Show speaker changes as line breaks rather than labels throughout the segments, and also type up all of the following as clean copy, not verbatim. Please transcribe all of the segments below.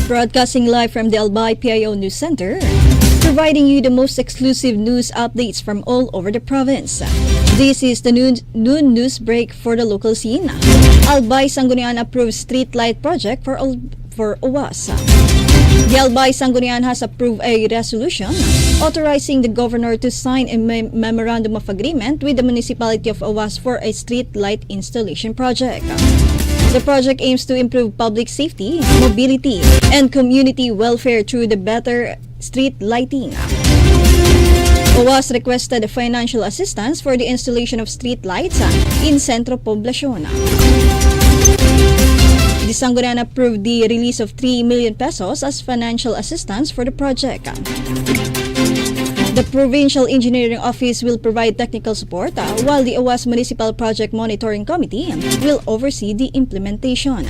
Broadcasting live from the Albay PIO News Center, providing you the most exclusive news updates from all over the province. This is the noon news break for the local scene. Albay Sangguniang approved street light project for UWAS. The Albay Sangguniang has approved a resolution authorizing the governor to sign a memorandum of agreement with the municipality of UWAS for a street light installation project. The project aims to improve public safety, mobility, and community welfare through the better street lighting. UWAS requested financial assistance for the installation of street lights in Centro Poblacion. The Sangguniang approved the release of 3 million pesos as financial assistance for the project. The Provincial Engineering Office will provide technical support while the UWAS Municipal Project Monitoring Committee will oversee the implementation.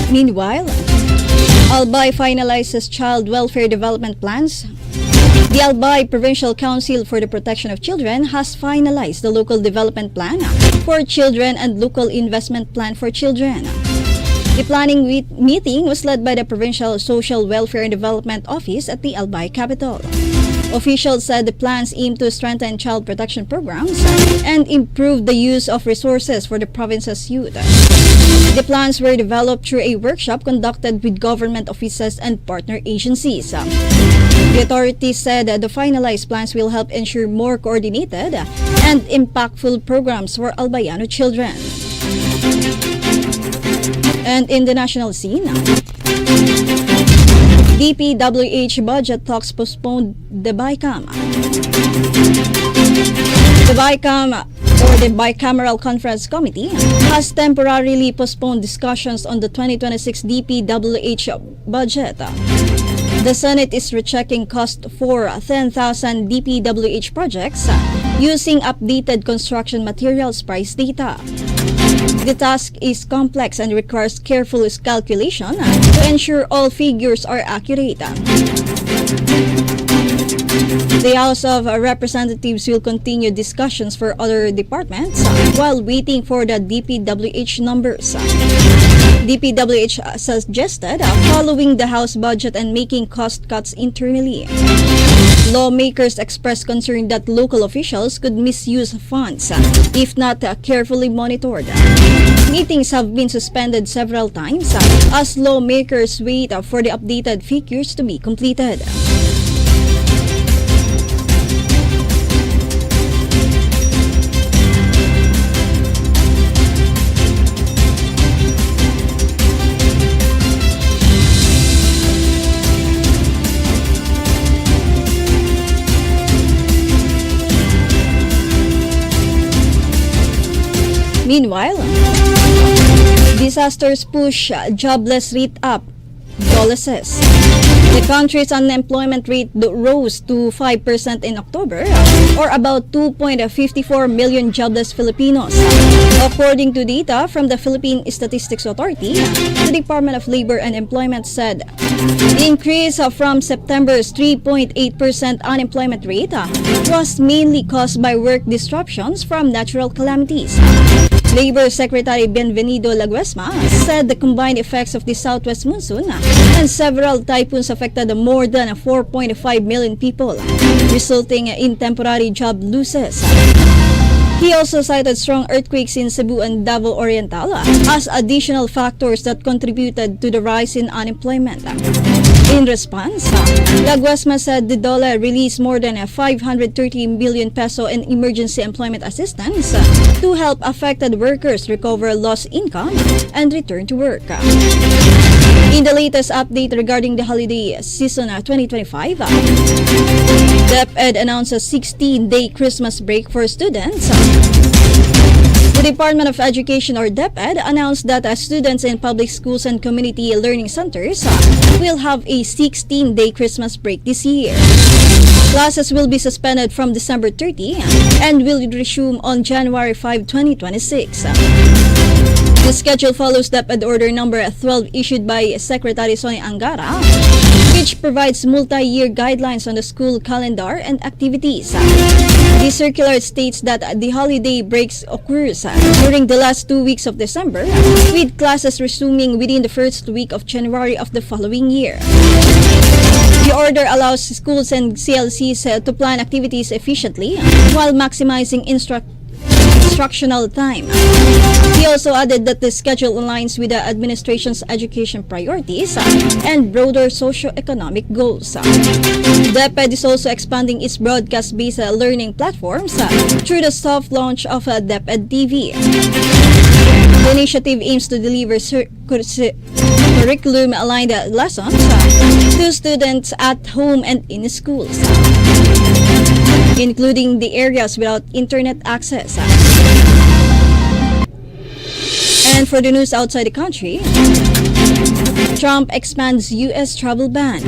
Meanwhile, Albay finalizes child welfare development plans. The Albay Provincial Council for the Protection of Children has finalized the local development plan for children and local investment plan for children. The planning meeting was led by the Provincial Social Welfare and Development Office at the Albay capital. Officials said the plans aim to strengthen child protection programs and improve the use of resources for the province's youth. The plans were developed through a workshop conducted with government offices and partner agencies. The authorities said that the finalized plans will help ensure more coordinated and impactful programs for Albayano children. And in the national scene, DPWH budget talks postponed the BICAM. The BICAM, or the Bicameral Conference Committee, has temporarily postponed discussions on the 2026 DPWH budget. The Senate is rechecking cost for 10,000 DPWH projects using updated construction materials price data. The task is complex and requires careful calculation to ensure all figures are accurate. The House of Representatives will continue discussions for other departments while waiting for the DPWH numbers. DPWH suggested following the House budget and making cost cuts internally. Lawmakers expressed concern that local officials could misuse funds if not carefully monitored. Meetings have been suspended several times as lawmakers wait for the updated figures to be completed. Meanwhile, disasters push jobless rate up, Dolaces. The country's unemployment rate rose to 5% in October, or about 2.54 million jobless Filipinos. According to data from the Philippine Statistics Authority, the Department of Labor and Employment said the increase from September's 3.8% unemployment rate was mainly caused by work disruptions from natural calamities. Labor Secretary Benvenido Laguesma said the combined effects of the southwest monsoon and several typhoons affected more than 4.5 million people, resulting in temporary job losses. He also cited strong earthquakes in Cebu and Davao Oriental as additional factors that contributed to the rise in unemployment. In response, Laguasma said the DOLE released more than 530 billion peso in emergency employment assistance to help affected workers recover lost income and return to work. In the latest update regarding the holiday season 2025, DepEd announced a 16-day Christmas break for students. The Department of Education, or DepEd, announced that students in public schools and community learning centers will have a 16-day Christmas break this year. Classes will be suspended from December 30 and will resume on January 5, 2026. The schedule follows DepEd Order Number 12 issued by Secretary Sonny Angara, which provides multi-year guidelines on the school calendar and activities. The circular states that the holiday breaks occurs during the last 2 weeks of December, with classes resuming within the first week of January of the following year. The order allows schools and CLCs to plan activities efficiently while maximizing instructional time. He also added that the schedule aligns with the administration's education priorities and broader socio-economic goals. DepEd is also expanding its broadcast-based learning platforms through the soft launch of DepEd TV. The initiative aims to deliver curriculum-aligned lessons to students at home and in schools, including the areas without internet access. And for the news outside the country, Trump expands U.S. travel ban.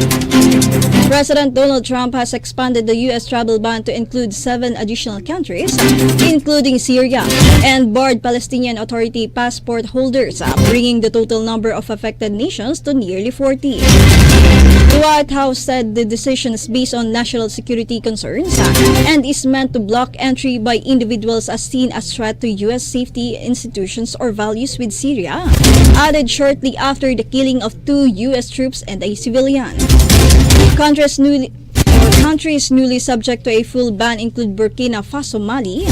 President Donald Trump has expanded the U.S. travel ban to include 7 additional countries, including Syria, and barred Palestinian Authority passport holders, bringing the total number of affected nations to nearly 40. The White House said the decision is based on national security concerns and is meant to block entry by individuals as seen as threat to U.S. safety institutions or values, with Syria added shortly after the killing of 2 U.S. troops and a civilian. Countries newly subject to a full ban include Burkina Faso, Mali,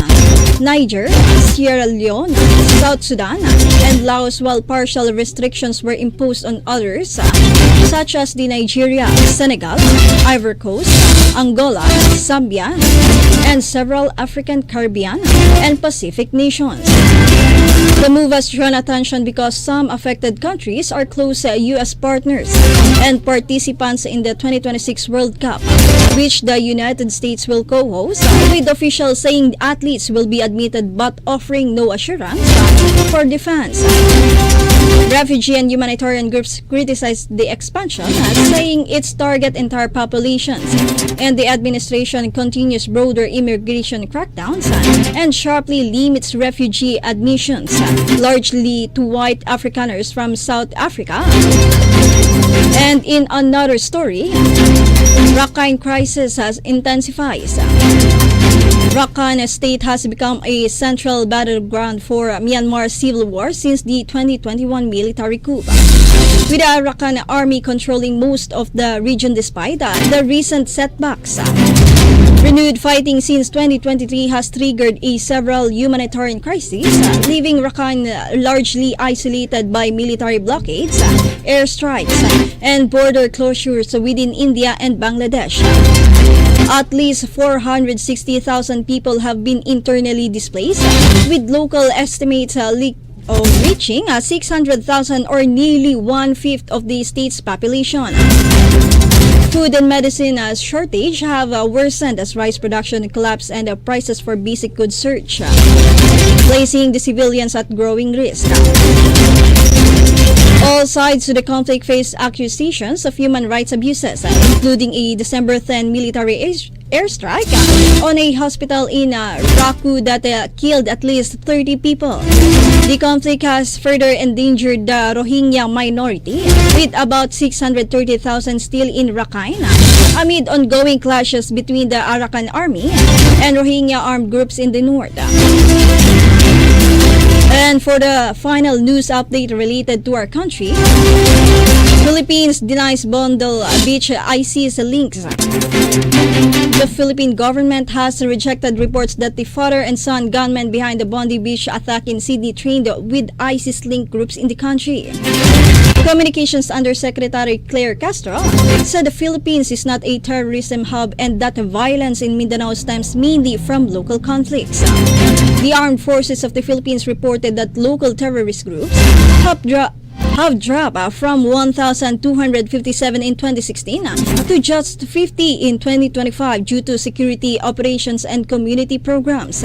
Niger, Sierra Leone, South Sudan, and Laos, while partial restrictions were imposed on others such as the Nigeria, Senegal, Ivory Coast, Angola, Zambia, and several African, Caribbean, and Pacific nations. The move has drawn attention because some affected countries are close U.S. partners and participants in the 2026 World Cup, which the United States will co-host, with officials saying athletes will be admitted but offering no assurance for defense. Refugee and humanitarian groups criticized the expansion, saying its target entire populations, and the administration continues broader immigration crackdowns and sharply limits refugee admissions, largely to white Afrikaners from South Africa. And in another story, Rakhine crisis has intensified. Rakhine State has become a central battleground for Myanmar's civil war since the 2021 military coup, with the Rakhine army controlling most of the region despite the recent setbacks. Renewed fighting since 2023 has triggered several humanitarian crises, leaving Rakhine largely isolated by military blockades, airstrikes, and border closures within India and Bangladesh. At least 460,000 people have been internally displaced, with local estimates reaching 600,000, or nearly 1/5 of the state's population. Food and medicine shortage have worsened as rice production collapsed and prices for basic goods surge, placing the civilians at growing risk. All sides to the conflict face accusations of human rights abuses, including a December 10 military airstrike on a hospital in Raku that killed at least 30 people. The conflict has further endangered the Rohingya minority, with about 630,000 still in Rakhine, amid ongoing clashes between the Arakan army and Rohingya armed groups in the north. And for the final news update related to our country, Philippines denies Bondol Beach ISIS links. The Philippine government has rejected reports that the father and son gunmen behind the Bondi Beach attack in Sydney trained with ISIS-linked groups in the country. Communications Undersecretary Claire Castro said the Philippines is not a terrorism hub and that violence in Mindanao stems mainly from local conflicts. The armed forces of the Philippines reported that local terrorist groups have dropped from 1,257 in 2016 to just 50 in 2025 due to security operations and community programs.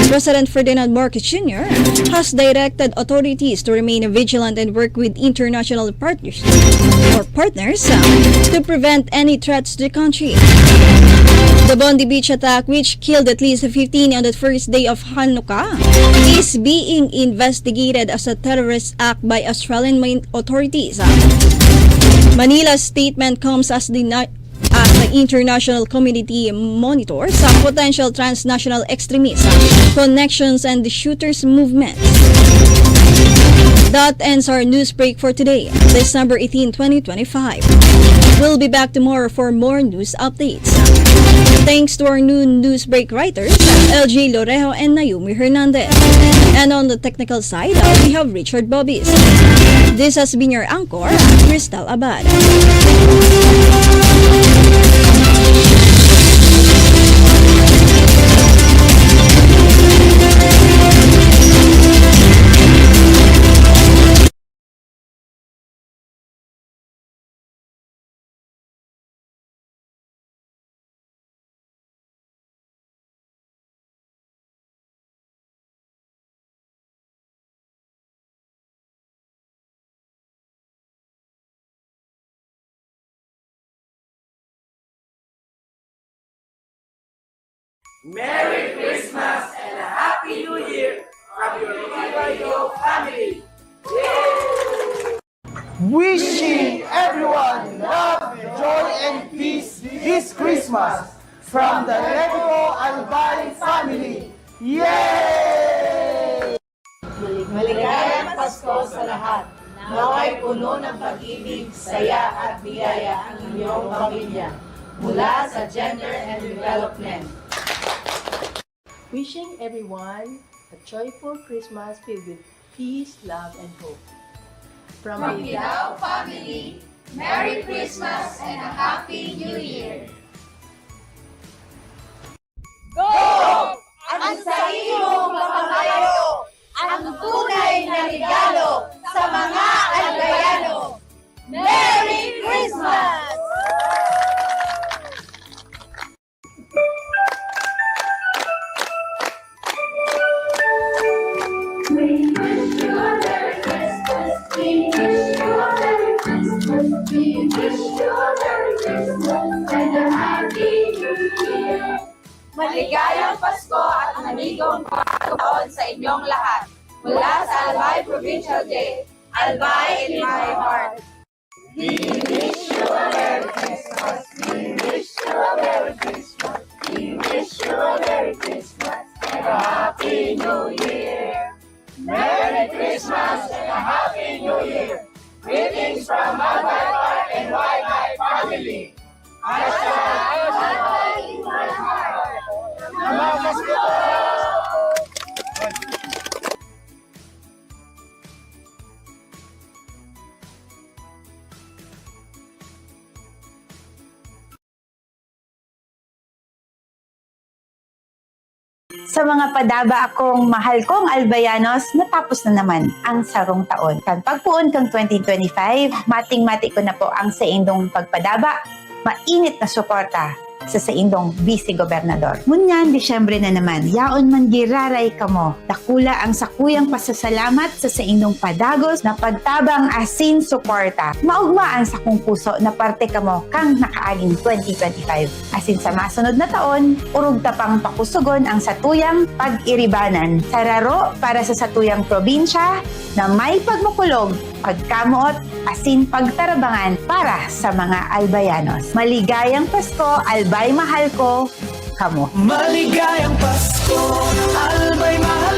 President Ferdinand Marcos Jr. has directed authorities to remain vigilant and work with international partners to prevent any threats to the country. The Bondi Beach attack, which killed at least 15 on the first day of Hanukkah, is being investigated as a terrorist act by Australian authorities. Manila's statement comes as the international community monitors potential transnational extremism, connections, and the shooters' movements. That ends our news break for today, December 18, 2025. We'll be back tomorrow for more news updates. Thanks to our new news break writers, LJ Lorejo and Naomi Hernandez. And on the technical side, we have Richard Bobbies. This has been your anchor, Kristel Abad.
Merry Christmas and a Happy New Year from your Albay PIO family! Yay!
Wishing everyone love, joy, and peace this Christmas from the Albay family. Yay!
Maligayang Pasko sa lahat. Naway puno ng pag-ibig, saya at biyaya ang inyong pamilya mula sa Gender and Development.
Wishing everyone a joyful Christmas filled with peace, love, and hope.
From PIO family, Merry Christmas and a Happy New Year!
Go! Ang sa iyong pamamayo, ang tunay na regalo sa mga Albayano. Merry Christmas!
We wish you a Merry Christmas. We wish you a Merry Christmas. We wish you a Merry Christmas and a Happy New Year.
Maligayang Pasko at manigong pagkakataon sa inyong lahat. Mula sa Albay Provincial Day, Albay in my heart.
We wish you a Merry Christmas. We wish you a Merry Christmas. We wish you a Merry Christmas and a Happy New Year. Merry Christmas and a Happy New Year. Greetings from Albay Park and YY family. Albay in my heart.
Sa mga padaba akong mahal kong Albayanos, natapos na naman ang sarong taon. Kan pagpuon kang 2025, mating-mati ko na po ang sa indong pagpadaba, mainit na suporta sa indong vice-gobernador. Ngunyan, Disyembre na naman, yaon man giraray kamo, dakula ang sakuyang pasasalamat sa indong padagos na pagtabang asin suporta. Maugmaan sa kong puso na parte kamo kang nakaaging 2025. Asin sa masunod na taon, urog tapang pakusugon ang satuyang pag-iribanan. Sararo para sa satuyang probinsya na may pagmukulog, pagkamuot, asin pagtarabangan para sa mga Albayanos. Maligayang Pasko, Albay mahal ko, kamo.
Maligayang Pasko, Albay mahal